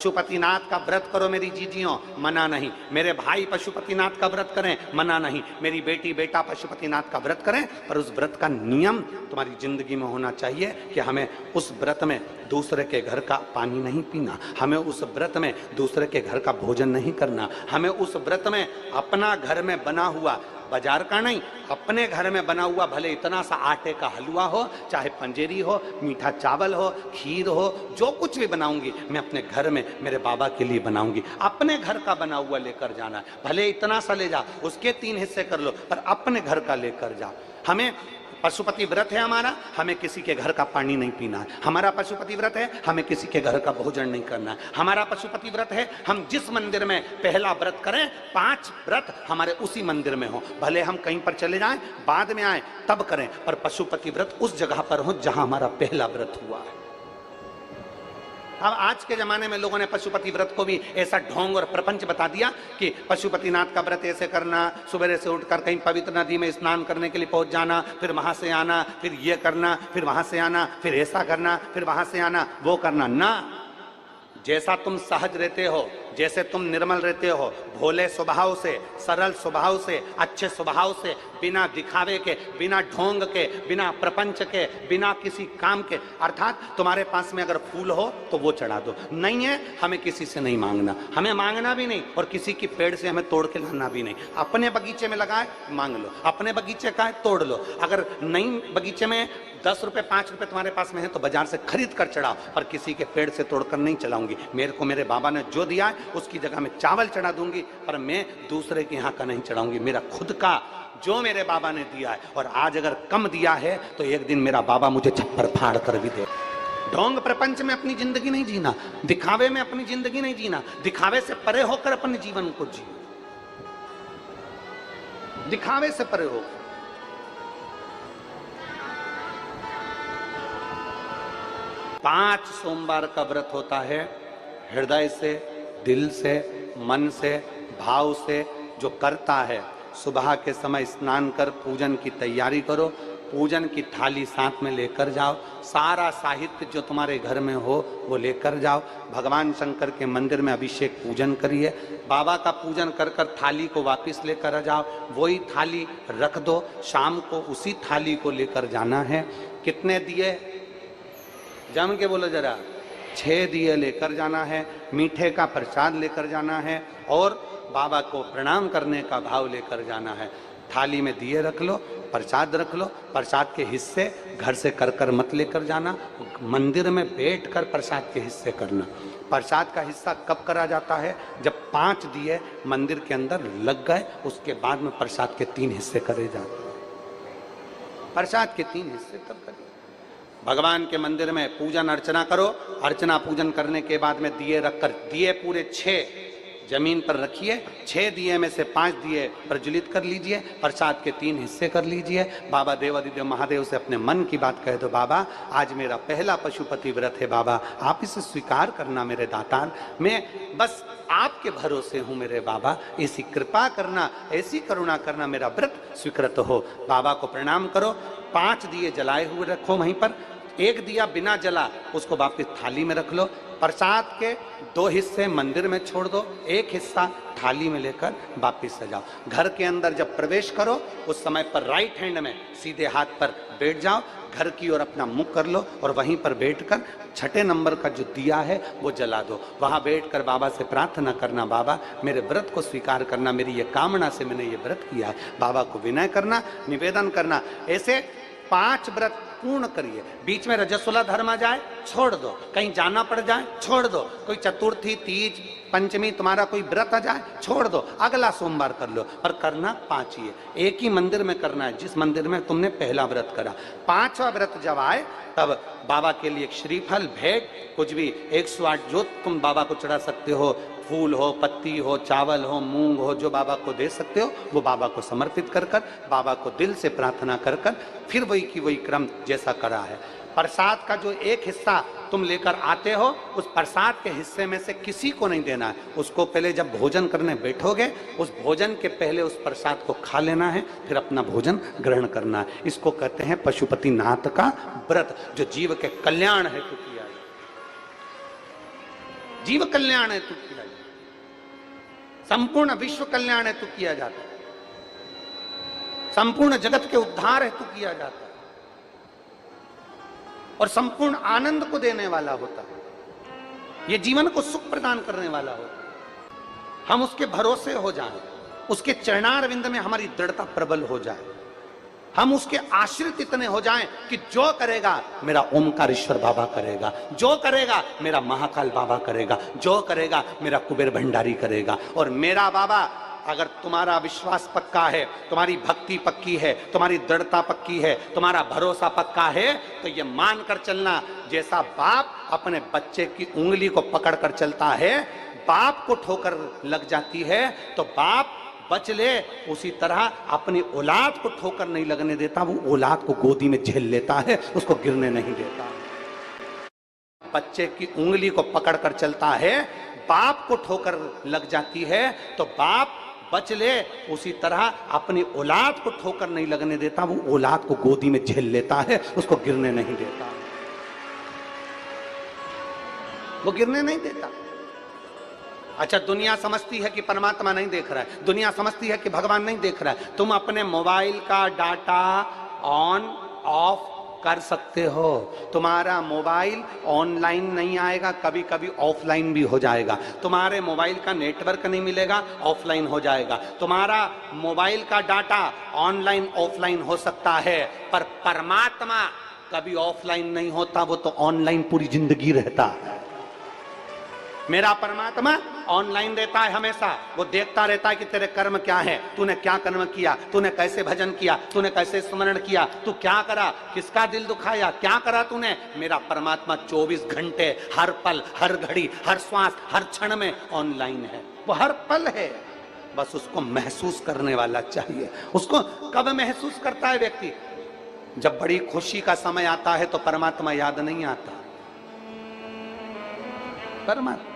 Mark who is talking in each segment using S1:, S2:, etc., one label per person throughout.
S1: पशुपतिनाथ का व्रत करो मेरी जीजियों, मना नहीं। मेरे भाई पशुपतिनाथ का व्रत करें, मना नहीं। मेरी बेटी बेटा पशुपतिनाथ का व्रत करें, पर उस व्रत का नियम तुम्हारी जिंदगी में होना चाहिए कि हमें उस व्रत में दूसरे के घर का पानी नहीं पीना, हमें उस व्रत में दूसरे के घर का भोजन नहीं करना, हमें उस व्रत में अपना घर में बना हुआ, बाजार का नहीं, अपने घर में बना हुआ भले इतना सा आटे का हलवा हो, चाहे पंजेरी हो, मीठा चावल हो, खीर हो, जो कुछ भी बनाऊंगी मैं अपने घर में मेरे बाबा के लिए बनाऊंगी। अपने घर का बना हुआ लेकर जाना है, भले इतना सा ले जा, उसके 3 हिस्से कर लो, पर अपने घर का लेकर जाओ। हमें पशुपति व्रत है हमारा, हमें किसी के घर का पानी नहीं पीना है। हमारा पशुपति व्रत है, हमें किसी के घर का भोजन नहीं करना है। हमारा पशुपति व्रत है, हम जिस मंदिर में पहला व्रत करें, 5 व्रत हमारे उसी मंदिर में हो, भले हम कहीं पर चले जाएं, बाद में आए तब करें, पर पशुपति व्रत उस जगह पर हो जहां हमारा पहला व्रत हुआ है। अब आज के जमाने में लोगों ने पशुपति व्रत को भी ऐसा ढोंग और प्रपंच बता दिया कि पशुपतिनाथ का व्रत ऐसे करना, सुबह से उठकर कहीं पवित्र नदी में स्नान करने के लिए पहुंच जाना, फिर वहां से आना, फिर ये करना, फिर वहां से आना, फिर ऐसा करना, फिर वहां से आना, वो करना ना। जैसा तुम सहज रहते हो, जैसे तुम निर्मल रहते हो, भोले स्वभाव से, सरल स्वभाव से, अच्छे स्वभाव से, बिना दिखावे के, बिना ढोंग के, बिना प्रपंच के, बिना किसी काम के, अर्थात तुम्हारे पास में अगर फूल हो तो वो चढ़ा दो, नहीं है हमें किसी से नहीं मांगना, हमें मांगना भी नहीं और किसी की पेड़ से हमें तोड़ के लाना भी नहीं। अपने बगीचे में लगाए मांग लो, अपने बगीचे का है तोड़ लो, अगर नहीं बगीचे में 10 रुपए 5 रुपए तुम्हारे पास में है तो बाजार से खरीद कर चढ़ाओ, पर किसी के पेड़ से तोड़कर नहीं चलाऊंगी। मेरे को मेरे बाबा ने जो दिया है उसकी जगह में चावल चढ़ा दूंगी, पर मैं दूसरे के यहाँ का नहीं चढ़ाऊंगी। मेरा खुद का जो मेरे बाबा ने दिया है, और आज अगर कम दिया है तो एक दिन मेरा बाबा मुझे छप्पर फाड़ कर भी दे। ढोंग प्रपंच में अपनी जिंदगी नहीं जीना, दिखावे में अपनी जिंदगी नहीं जीना, दिखावे से परे होकर अपने जीवन को जियो, दिखावे से परे हो। पांच सोमवार का व्रत होता है, हृदय से, दिल से, मन से, भाव से जो करता है, सुबह के समय स्नान कर पूजन की तैयारी करो, पूजन की थाली साथ में लेकर जाओ, सारा साहित्य जो तुम्हारे घर में हो वो लेकर जाओ, भगवान शंकर के मंदिर में अभिषेक पूजन करिए, बाबा का पूजन कर कर थाली को वापस लेकर आ जाओ, वही थाली रख दो, शाम को उसी थाली को लेकर जाना है। कितने दिए जम के बोलो जरा, 6 दिए लेकर जाना है, मीठे का प्रसाद लेकर जाना है और बाबा को प्रणाम करने का भाव लेकर जाना है। थाली में दिए रख लो, प्रसाद रख लो, प्रसाद के हिस्से घर से कर कर मत लेकर जाना, मंदिर में बैठकर प्रसाद के हिस्से करना। प्रसाद का हिस्सा कब करा जाता है? जब 5 दिए मंदिर के अंदर लग गए, उसके बाद में प्रसाद के 3 हिस्से करे जाते हैं। प्रसाद के 3 हिस्से तब करिए। भगवान के मंदिर में पूजन अर्चना करो, अर्चना पूजन करने के बाद में दिए रखकर, दिए पूरे 6 जमीन पर रखिए, 6 दिए में से 5 दिए प्रज्वलित कर लीजिए, प्रसाद के 3 हिस्से कर लीजिए। बाबा देवादिदेव महादेव से अपने मन की बात कह दो, बाबा आज मेरा पहला पशुपति व्रत है, बाबा आप इसे स्वीकार करना मेरे दातार, मैं बस आपके भरोसे हूँ मेरे बाबा, ऐसी कृपा करना, ऐसी करुणा करना, मेरा व्रत स्वीकृत हो। बाबा को प्रणाम करो, 5 दिए जलाए हुए रखो वहीं पर, 1 दिया बिना जला उसको वापस थाली में रख लो, प्रसाद के 2 हिस्से मंदिर में छोड़ दो, 1 हिस्सा थाली में लेकर वापिस सजाओ। घर के अंदर जब प्रवेश करो उस समय पर राइट हैंड में सीधे हाथ पर बैठ जाओ, घर की ओर अपना मुख कर लो और वहीं पर बैठकर 6ठे नंबर का जो दिया है वो जला दो। वहां बैठकर बाबा से प्रार्थना करना, बाबा मेरे व्रत को स्वीकार करना, मेरी ये कामना से मैंने ये व्रत किया है, बाबा को विनय करना, निवेदन करना। ऐसे 5 व्रत पूर्ण करिए। बीच में रजस्वला धर्म आ जाए छोड़ दो, कहीं जाना पड़ जाए छोड़ दो, कोई चतुर्थी तीज पंचमी तुम्हारा कोई व्रत आ जाए छोड़ दो, अगला सोमवार कर लो, पर करना 5 ही है, एक ही मंदिर में करना है जिस मंदिर में तुमने पहला व्रत करा। 5वां व्रत जब आए तब बाबा के लिए श्रीफल भेंट कुछ भी 108 जो तुम बाबा को चढ़ा सकते हो, फूल हो, पत्ती हो, चावल हो, मूंग हो, जो बाबा को दे सकते हो वो बाबा को समर्पित कर कर, बाबा को दिल से प्रार्थना कर कर, फिर वही की वही क्रम जैसा करा है। प्रसाद का जो 1 हिस्सा तुम लेकर आते हो, उस प्रसाद के हिस्से में से किसी को नहीं देना है, उसको पहले जब भोजन करने बैठोगे उस भोजन के पहले उस प्रसाद को खा लेना है, फिर अपना भोजन ग्रहण करना है। इसको कहते हैं पशुपतिनाथ का व्रत, जो जीव के कल्याण हेतु किया है। जीव कल्याण हेतु किया जाता है, संपूर्ण विश्व कल्याण हेतु किया जाता है, संपूर्ण जगत के उद्धार हेतु किया जाता है और संपूर्ण आनंद को देने वाला होता है, ये जीवन को सुख प्रदान करने वाला होता है। हम उसके भरोसे हो जाएं, उसके चरणारविंद में हमारी दृढ़ता प्रबल हो जाए, हम उसके आश्रित इतने हो जाएं कि जो करेगा मेरा ओमकारेश्वर बाबा करेगा, जो करेगा मेरा महाकाल बाबा करेगा, जो करेगा मेरा कुबेर भंडारी करेगा। और मेरा बाबा, अगर तुम्हारा विश्वास पक्का है, तुम्हारी भक्ति पक्की है, तुम्हारी दृढ़ता पक्की है, तुम्हारा भरोसा पक्का है, तो ये मान कर चलना, जैसा बाप अपने बच्चे की उंगली को पकड़ कर चलता है, बाप को ठोकर लग जाती है तो बाप बच ले, उसी तरह अपनी औलाद को ठोकर नहीं लगने देता, वो औलाद को गोदी में झेल लेता है, उसको गिरने नहीं देता। बच्चे की उंगली को पकड़ कर चलता है, बाप को ठोकर लग जाती है तो बाप बच ले, उसी तरह अपनी औलाद को ठोकर नहीं लगने देता, वो औलाद को गोदी में झेल लेता है, उसको गिरने नहीं देता, वो गिरने नहीं देता। अच्छा, दुनिया समझती है कि परमात्मा नहीं देख रहा है, दुनिया समझती है कि भगवान नहीं देख रहा है। तुम अपने मोबाइल का डाटा ऑन ऑफ कर सकते हो, तुम्हारा मोबाइल ऑनलाइन नहीं आएगा, कभी कभी ऑफलाइन भी हो जाएगा, तुम्हारे मोबाइल का नेटवर्क नहीं मिलेगा, ऑफलाइन हो जाएगा, तुम्हारा मोबाइल का डाटा ऑनलाइन ऑफलाइन हो सकता है, पर परमात्मा कभी ऑफलाइन नहीं होता, वो तो ऑनलाइन पूरी जिंदगी रहता है। मेरा परमात्मा ऑनलाइन रहता है हमेशा, वो देखता रहता है कि तेरे कर्म क्या है, तूने क्या कर्म किया, तूने कैसे भजन किया, तूने कैसे स्मरण किया, तू क्या करा, किसका दिल दुखाया, क्या करा तूने। मेरा परमात्मा 24 घंटे, हर पल, हर घड़ी, हर श्वास, हर क्षण में ऑनलाइन है, वो हर पल है, बस उसको महसूस करने वाला चाहिए। उसको कब महसूस करता है व्यक्ति? जब बड़ी खुशी का समय आता है तो परमात्मा याद नहीं आता। परमात्मा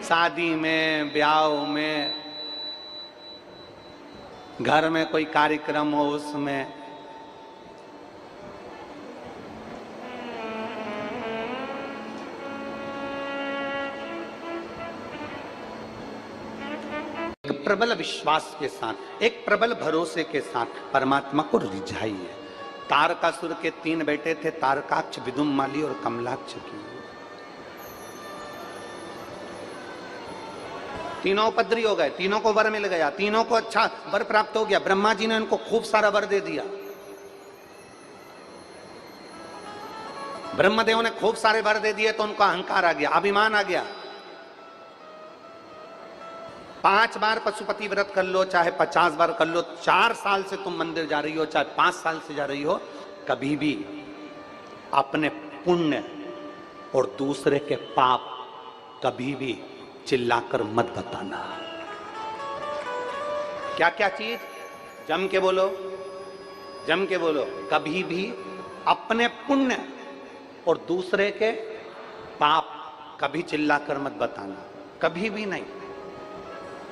S1: शादी में, ब्याह में, घर में कोई कार्यक्रम हो, उसमें एक प्रबल विश्वास के साथ, एक प्रबल भरोसे के साथ परमात्मा को रिझाइए। तारकासुर के 3 बेटे थे, तारकाक्ष, विदुम्माली और कमलाक्ष की। तीनों उपद्री हो गए, तीनों को वर मिल गया, तीनों को अच्छा वर प्राप्त हो गया। ब्रह्मा जी ने उनको खूब सारा वर दे दिया, ब्रह्मदेव ने खूब सारे वर दे दिए तो उनका अहंकार आ गया, अभिमान आ गया। 5 बार पशुपति व्रत कर लो, चाहे 50 बार कर लो, 4 साल से तुम मंदिर जा रही हो, चाहे 5 साल से जा रही हो, कभी भी अपने पुण्य और दूसरे के पाप कभी भी चिल्लाकर मत बताना। क्या क्या चीज? जम के बोलो, जम के बोलो। कभी भी अपने पुण्य और दूसरे के पाप कभी चिल्लाकर मत बताना, कभी भी नहीं।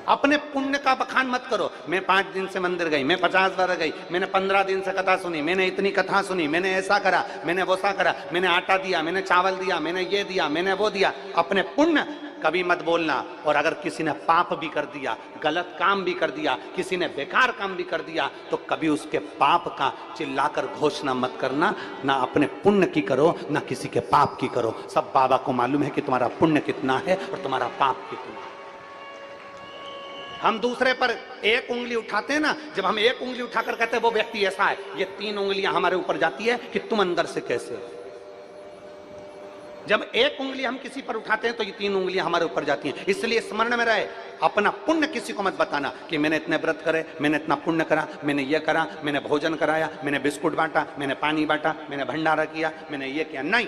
S1: अपने पुण्य का बखान मत करो। मैं 5 दिन से मंदिर गई, मैं 50 बार गई, मैंने 15 दिन से कथा सुनी, मैंने इतनी कथा सुनी, मैंने ऐसा करा, मैंने वैसा करा, मैंने आटा दिया, मैंने चावल दिया, मैंने ये दिया, मैंने वो दिया। अपने पुण्य कभी मत बोलना। और अगर किसी ने पाप भी कर दिया, गलत काम भी कर दिया, किसी ने बेकार काम भी कर दिया, तो कभी उसके पाप का चिल्लाकर घोषणा मत करना। ना अपने पुण्य की करो, ना किसी के पाप की करो। सब बाबा को मालूम है कि तुम्हारा पुण्य कितना है और तुम्हारा पाप कितना है। हम दूसरे पर एक उंगली उठाते हैं ना, जब हम एक उंगली उठाकर कहते हैं वो व्यक्ति ऐसा है, ये 3 उंगलियां हमारे ऊपर जाती है कि तुम अंदर से कैसे हो। जब एक उंगली हम किसी पर उठाते हैं तो ये 3 उंगलियां हमारे ऊपर जाती हैं। इसलिए स्मरण में रहे, अपना पुण्य किसी को मत बताना कि मैंने इतने व्रत करे, मैंने इतना पुण्य करा, मैंने ये करा, मैंने भोजन कराया, मैंने बिस्कुट बांटा, मैंने पानी बांटा, मैंने भंडारा किया, मैंने ये किया। नहीं,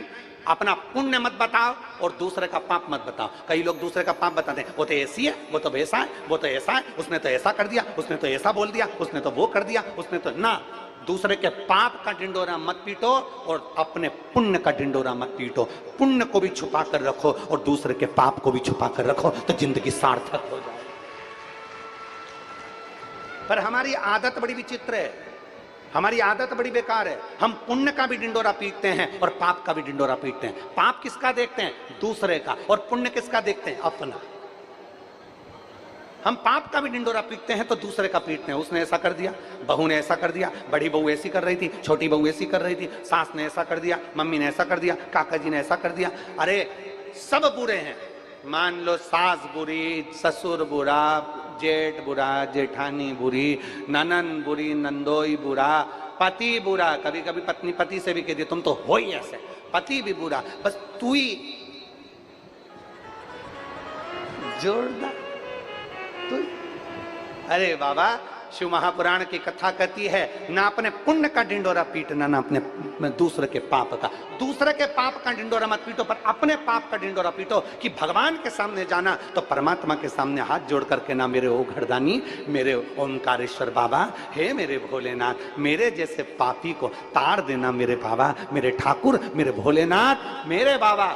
S1: अपना पुण्य मत बताओ और दूसरे का पाप मत बताओ। कई लोग दूसरे का पाप बताते हैं, वो तो ऐसी है, वो तो वैसा है, वो तो ऐसा है, उसने तो ऐसा कर दिया, उसने तो ऐसा बोल दिया, उसने तो वो कर दिया, उसने तो ना। दूसरे के पाप का ढिंडोरा मत पीटो और अपने पुण्य का ढिंडोरा मत पीटो। पुण्य को भी छुपा कर रखो और दूसरे के पाप को भी छुपा कर रखो, तो जिंदगी सार्थक हो जाए। पर हमारी आदत बड़ी विचित्र है। हमारी आदत बड़ी बेकार है, हम पुण्य का भी डिंडोरा पीटते हैं और पाप का भी डिंडोरा पीटते हैं। पाप किसका देखते हैं? दूसरे का। और पुण्य किसका देखते हैं? अपना। हम पाप का भी डिंडोरा पीटते हैं तो दूसरे का पीटते हैं। उसने ऐसा कर दिया, बहू ने ऐसा कर दिया, बड़ी बहू ऐसी कर रही थी, छोटी बहू ऐसी कर रही थी, सास ने ऐसा कर दिया, मम्मी ने ऐसा कर दिया, काका जी ने ऐसा कर दिया। अरे सब बुरे हैं। मान लो सास बुरी, ससुर बुरा, जेठ बुरा, जेठानी बुरी, ननन बुरी, नंदोई बुरा, पति बुरा। कभी कभी पत्नी पति से भी कहती तुम तो हो ही ऐसे, पति भी बुरा, बस तू ही जोरदार। अरे बाबा, शिव महापुराण की कथा कहती है ना अपने पुण्य का डिंडोरा पीटना, ना अपने दूसरे के पाप का। दूसरे के पाप का डिंडोरा मत पीटो, पर अपने पाप का डिंडोरा पीटो। कि भगवान के सामने जाना तो परमात्मा के सामने हाथ जोड़ करके ना, मेरे ओ घरदानी, मेरे ओंकारेश्वर बाबा, हे मेरे भोलेनाथ, मेरे जैसे पापी को तार देना मेरे बाबा, मेरे ठाकुर, मेरे भोलेनाथ, मेरे बाबा,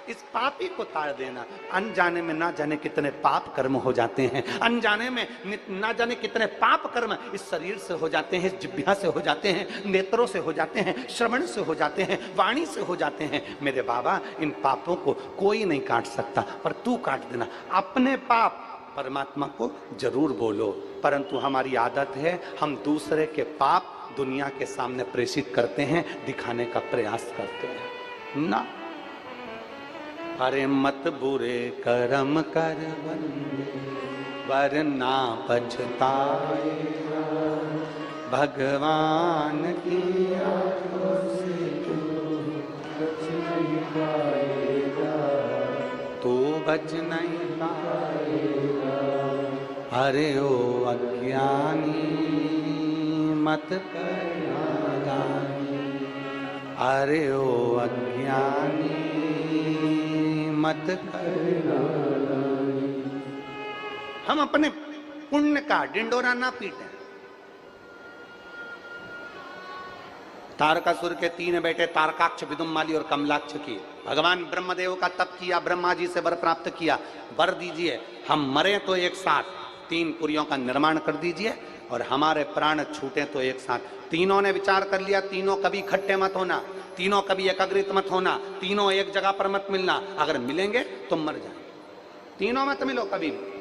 S1: इस पापी को तार देना। अनजाने में ना जाने कितने पाप कर्म हो जाते हैं, अनजाने में ना जाने कितने पाप कर्म इस शरीर से हो जाते हैं, जिह्वा से हो जाते हैं, नेत्रों से हो जाते हैं, श्रवण से हो जाते हैं, वाणी से हो जाते हैं। मेरे बाबा, इन पापों को कोई नहीं काट सकता, पर तू काट देना। अपने पाप परमात्मा को जरूर बोलो, परंतु हमारी आदत है हम दूसरे के पाप दुनिया के सामने प्रेषित करते हैं, दिखाने का प्रयास करते हैं ना। अरे मत बुरे कर्म कर वरना पछताए, भगवान की आंखों से तू बच नहीं पाएगा। अरे ओ अज्ञानी मत कर नादानी, अरे ओ अज्ञानी मत करना। हम अपने पुण्य का डिंडोरा ना पीटें। तारकासुर के 3 बेटे तारकाक्ष, विदुम्माली और कमलाक्ष की भगवान ब्रह्मदेव का तप किया, ब्रह्मा जी से वर प्राप्त किया। वर दीजिए हम मरे तो एक साथ 3 पुरियों का निर्माण कर दीजिए, और हमारे प्राण छूटे तो एक साथ। तीनों ने विचार कर लिया, तीनों कभी इकट्ठे मत होना, तीनों कभी एकाग्रित मत होना, तीनों एक जगह पर मत मिलना। अगर मिलेंगे तो मर जाए, तीनों मत मिलो कभी भी।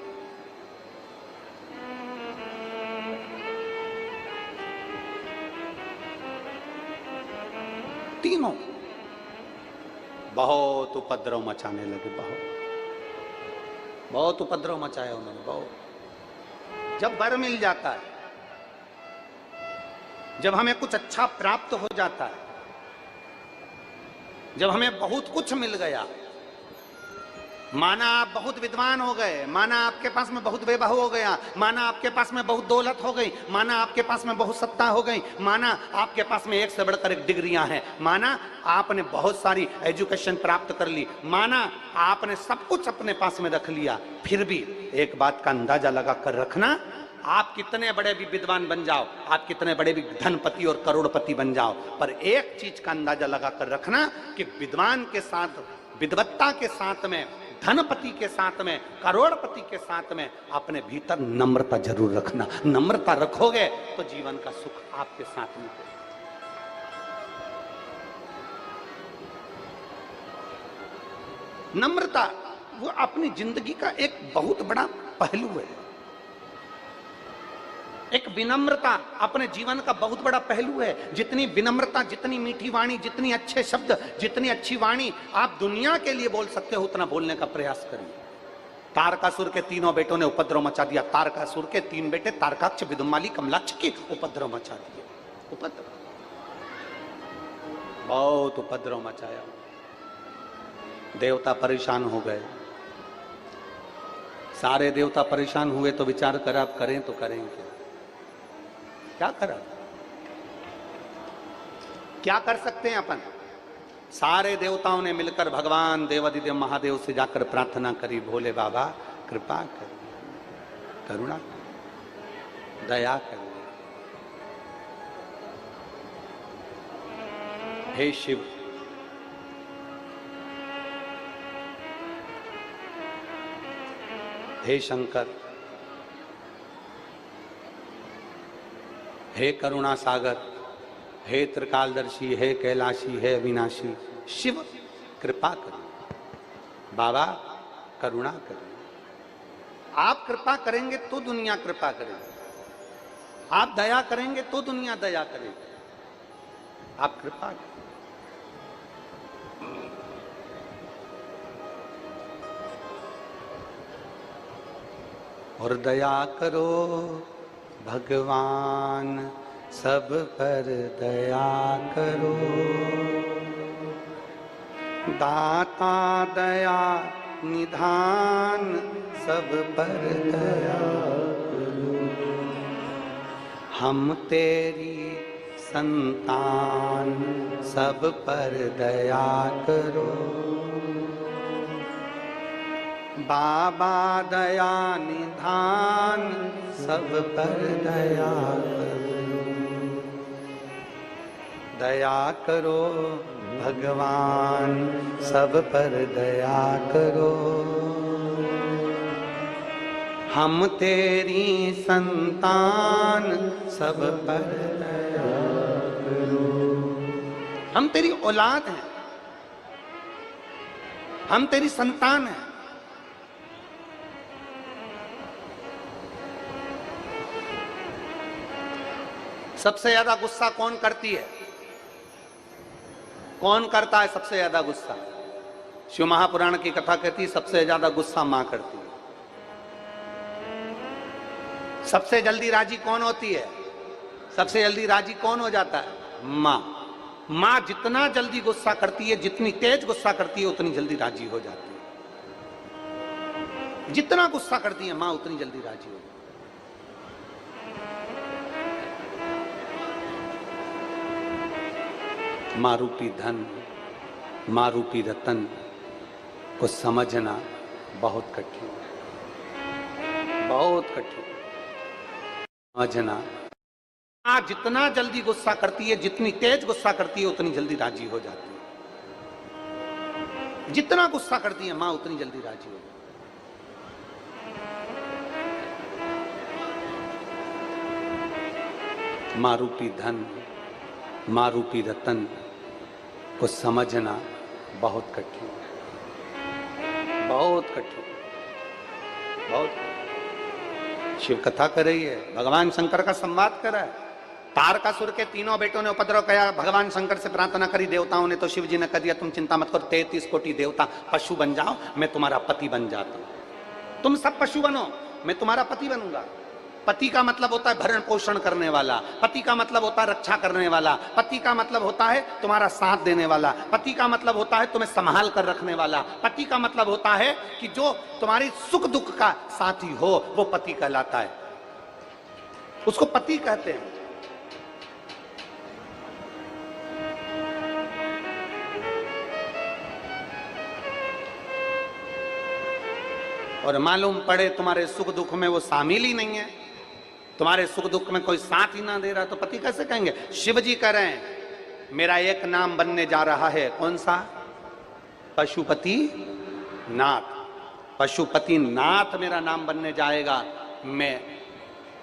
S1: तीनों बहुत उपद्रव मचाने लगे, बहुत उपद्रव मचाया उन्होंने, बहुत। जब वर मिल जाता है, जब हमें कुछ अच्छा प्राप्त हो जाता है, जब हमें बहुत कुछ मिल गया, माना आप बहुत विद्वान हो गए, माना आपके पास में बहुत वैभव हो गया, माना आपके पास में बहुत दौलत हो गई, माना आपके पास में बहुत सत्ता हो गई, माना आपके पास में एक से बढ़कर एक डिग्रियां हैं, माना आपने बहुत सारी एजुकेशन प्राप्त कर ली, माना आपने सब कुछ अपने पास में रख लिया, फिर भी एक बात का अंदाजा लगा कर रखना, आप कितने बड़े भी विद्वान बन जाओ, आप कितने बड़े भी धनपति और करोड़पति बन जाओ, पर एक चीज का अंदाजा लगा कर रखना कि विद्वान के साथ, विद्वत्ता के साथ में, धनपति के साथ में, करोड़पति के साथ में अपने भीतर नम्रता जरूर रखना। नम्रता रखोगे तो जीवन का सुख आपके साथ में होगा। नम्रता वो अपनी जिंदगी का एक बहुत बड़ा पहलू है। एक विनम्रता अपने जीवन का बहुत बड़ा पहलू है। जितनी विनम्रता, जितनी मीठी वाणी, जितनी अच्छे शब्द, जितनी अच्छी वाणी आप दुनिया के लिए बोल सकते हो, उतना बोलने का प्रयास करिए। तारकासुर के 3 बेटों ने उपद्रव मचा दिया। तारकासुर के 3 बेटे तारकाक्ष, विदुम्माली, कमलाक्ष की उपद्रव मचा दिए। उपद्रव, बहुत उपद्रव मचाया। देवता परेशान हो गए। सारे देवता परेशान हुए तो विचार कर, आप करें तो करेंगे क्या करा, क्या कर सकते हैं अपन। सारे देवताओं ने मिलकर भगवान देवादिदेव महादेव से जाकर प्रार्थना करी, भोले बाबा कृपा करिए, करुणा करिए, दया करिए। हे शिव, हे शंकर, हे करुणा सागर, हे त्रिकालदर्शी, हे कैलाशी, हे अविनाशी, शिव कृपा करो। बाबा करुणा करें। आप कृपा करेंगे तो दुनिया कृपा करेगी, आप दया करेंगे तो दुनिया दया करेगी। आप कृपा करें। और दया करो भगवान, सब पर दया करो। दाता दया निधान, सब पर दया करो। हम तेरी संतान, सब पर दया करो। बाबा दया निधान, सब पर दया करो। दया करो भगवान, सब पर दया करो। हम तेरी संतान, सब पर दया करो। हम तेरी औलाद हैं, हम तेरी संतान हैं। सबसे ज्यादा गुस्सा कौन करती है? कौन करता है सबसे ज्यादा गुस्सा? शिव महापुराण की कथा कहती है सबसे ज्यादा गुस्सा मां करती है। सबसे जल्दी राजी कौन होती है? सबसे जल्दी राजी कौन हो जाता है? मां। मां जितना जल्दी गुस्सा करती है, जितनी तेज गुस्सा करती है, उतनी जल्दी राजी हो जाती है। जितना गुस्सा करती है मां, उतनी जल्दी राजी हो जाती है। मां रूपी धन, मां रूपी रतन को समझना बहुत कठिन, बहुत कठिन समझना। मां जितना जल्दी गुस्सा करती है, जितनी तेज गुस्सा करती है, उतनी जल्दी राजी हो जाती है। जितना गुस्सा करती है मां, उतनी जल्दी राजी हो जाती है। मां रूपी धन, मां रूपी रतन को समझना बहुत कठिन, बहुत कठिन, बहुत कठिन। शिव कथा कर रही है, भगवान शंकर का संवाद कर रहा है। तारकासुर के तीनों बेटों ने उपद्रव किया, भगवान शंकर से प्रार्थना करी देवताओं ने, तो शिव जी ने कह दिया तुम चिंता मत करो, 33 कोटि देवता पशु बन जाओ, मैं तुम्हारा पति बन जाता हूं। तुम सब पशु बनो, मैं तुम्हारा पति बनूंगा। पति का मतलब होता है भरण पोषण करने वाला, पति का मतलब होता है रक्षा करने वाला, पति का मतलब होता है तुम्हारा साथ देने वाला, पति का मतलब होता है तुम्हें संभाल कर रखने वाला, पति का मतलब होता है कि जो तुम्हारी सुख दुख का साथी हो, वो पति कहलाता है। उसको पति कहते हैं। और मालूम पड़े तुम्हारे सुख दुख में वो शामिल ही नहीं है, तुम्हारे सुख दुख में कोई साथ ही ना दे रहा, तो पति कैसे कहेंगे? शिव जी कह रहे हैं मेरा एक नाम बनने जा रहा है, कौन सा? पशुपति नाथ। पशुपति नाथ मेरा नाम बनने जाएगा।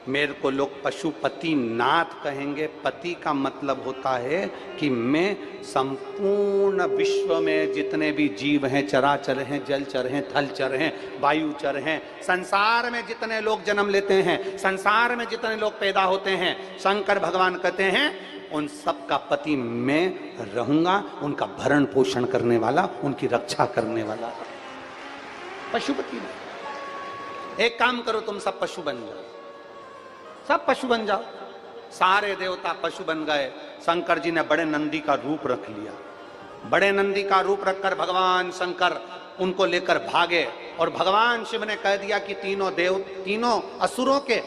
S1: मेरे को लोग पशुपति नाथ कहेंगे। पति का मतलब होता है कि मैं संपूर्ण विश्व में जितने भी जीव हैं, चराचर हैं, जलचर हैं, थलचर हैं, वायुचर हैं, संसार में जितने लोग जन्म लेते हैं, संसार में जितने लोग पैदा होते हैं, शंकर भगवान कहते हैं उन सब का पति मैं रहूंगा, उनका भरण पोषण करने वाला, उनकी रक्षा करने वाला। पशुपति। एक काम करो, तुम सब पशु बन जाओ, सब पशु बन जाओ। सारे देवता पशु बन गए। शंकर जी ने बड़े नंदी का रूप रख लिया। बड़े नंदी का रूप रखकर भगवान शंकर उनको लेकर भागे, और भगवान शिव ने कह दिया कि तीनों असुरों के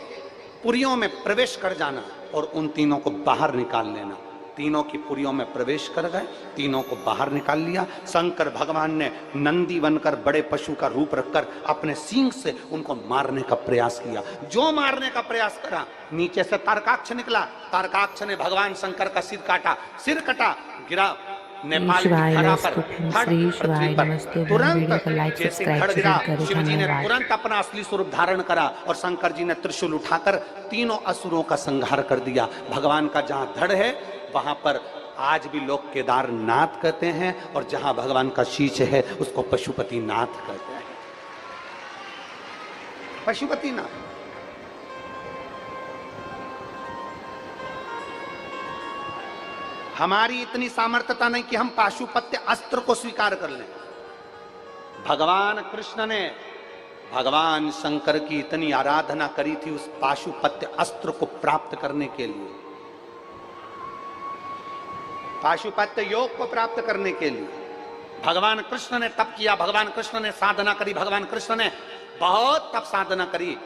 S1: पुरियों में प्रवेश कर जाना और उन तीनों को बाहर निकाल लेना। तीनों की पुरियों में प्रवेश कर गए, तीनों को बाहर निकाल लिया। शंकर भगवान ने नंदी बनकर बड़े पशु का रूप रखकर अपने सींग से उनको मारने का प्रयास किया। जो मारने का प्रयास करा, नीचे से तारकाक्ष निकला। तारकाक्ष ने भगवान शंकर का सिर काटा, सिर कटा, गिरा नेपाल की
S2: शिवाय
S1: धरा
S2: नमस्तु,
S1: पर, हर
S2: श्री
S1: पृथ्वी
S2: शिवाय
S1: पर
S2: नमस्ते।
S1: तुरंत
S2: वीडियो को लाइक
S1: जैसे
S2: सब्सक्राइब
S1: खड़ गिरा,
S2: जरूर करें।
S1: शिव जी ने
S2: धन्यवाद।
S1: तुरंत अपना असली स्वरूप धारण करा और शंकर जी ने त्रिशूल उठाकर तीनों असुरों का संहार कर दिया। भगवान का जहां धड़ है वहां पर आज भी लोग केदारनाथ कहते हैं, और जहां भगवान का शीश है उसको पशुपतिनाथ कहते हैं। पशुपतिनाथ। हमारी इतनी सामर्थ्यता नहीं कि हम पाशुपत्य अस्त्र को स्वीकार कर लें। भगवान कृष्ण ने भगवान शंकर की इतनी आराधना करी थी उस पाशुपत्य अस्त्र को प्राप्त करने के लिए, पाशुपत्य योग को प्राप्त करने के लिए भगवान कृष्ण ने तप किया, भगवान कृष्ण ने साधना करी, भगवान कृष्ण ने बहुत तप साधना करी।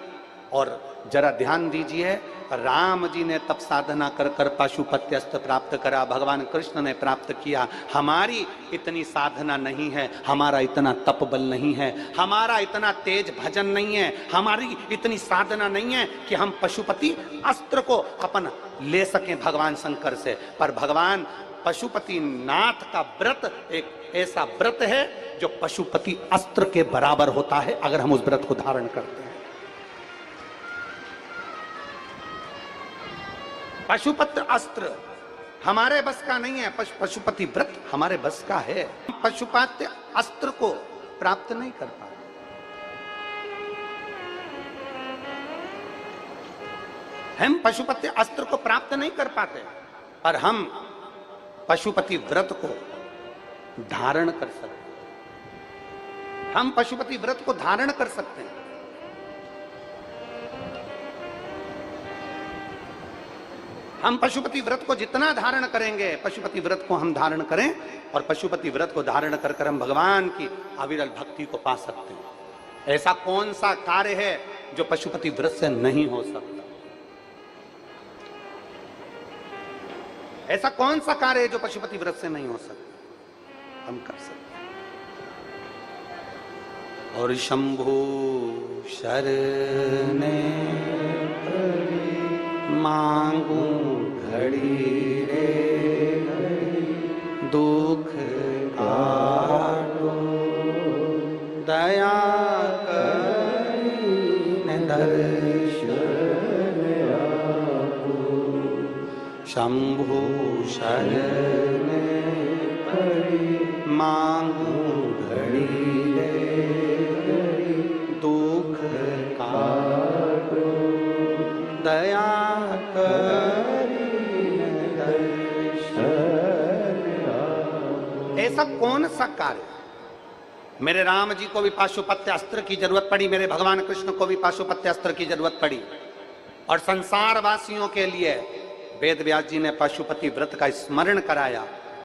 S1: और जरा ध्यान दीजिए, राम जी ने तप साधना कर कर पाशुपत्य अस्त्र प्राप्त करा, भगवान कृष्ण ने प्राप्त किया। हमारी इतनी साधना नहीं है, हमारा इतना तप बल नहीं है, हमारा इतना तेज भजन नहीं है, हमारी इतनी साधना नहीं है कि हम पशुपति अस्त्र को अपन ले सकें भगवान शंकर से। पर भगवान पशुपतिनाथ का व्रत एक ऐसा व्रत है जो पशुपति अस्त्र के बराबर होता है अगर हम उस व्रत को धारण करते हैं। पशुपति अस्त्र हमारे बस का नहीं है, पशुपति व्रत हमारे बस का है। पशुपति अस्त्र को प्राप्त नहीं कर पाते। हम पशुपति अस्त्र को प्राप्त नहीं कर पाते, पर हम पशुपति व्रत को धारण कर सकते हैं। हम पशुपति व्रत को धारण कर सकते हैं। हम पशुपति व्रत को जितना धारण करेंगे, पशुपति व्रत को हम धारण करें और पशुपति व्रत को धारण कर कर हम भगवान की अविरल भक्ति को पा सकते हैं। ऐसा कौन सा कार्य है जो पशुपति व्रत से नहीं हो सकता? ऐसा कौन सा कार्य है जो पशुपति व्रत से नहीं हो सकता? हम कर सकते हैं। और शंभु शरणे मांगू घड़ी रे दुख काटो दया करीने दर्शन आपो। शंभु शरणे मांगू घड़ी रे दुख काटो दया ऐसा कौन सा कार्य? मेरे राम जी को भी पाशुपत्य अस्त्र की जरूरत पड़ी, मेरे भगवान कृष्ण को भी पाशुपत्य अस्त्र की जरूरत पड़ी, और संसार वासियों के लिए वेद व्यास जी ने पाशुपति व्रत का स्मरण कराया।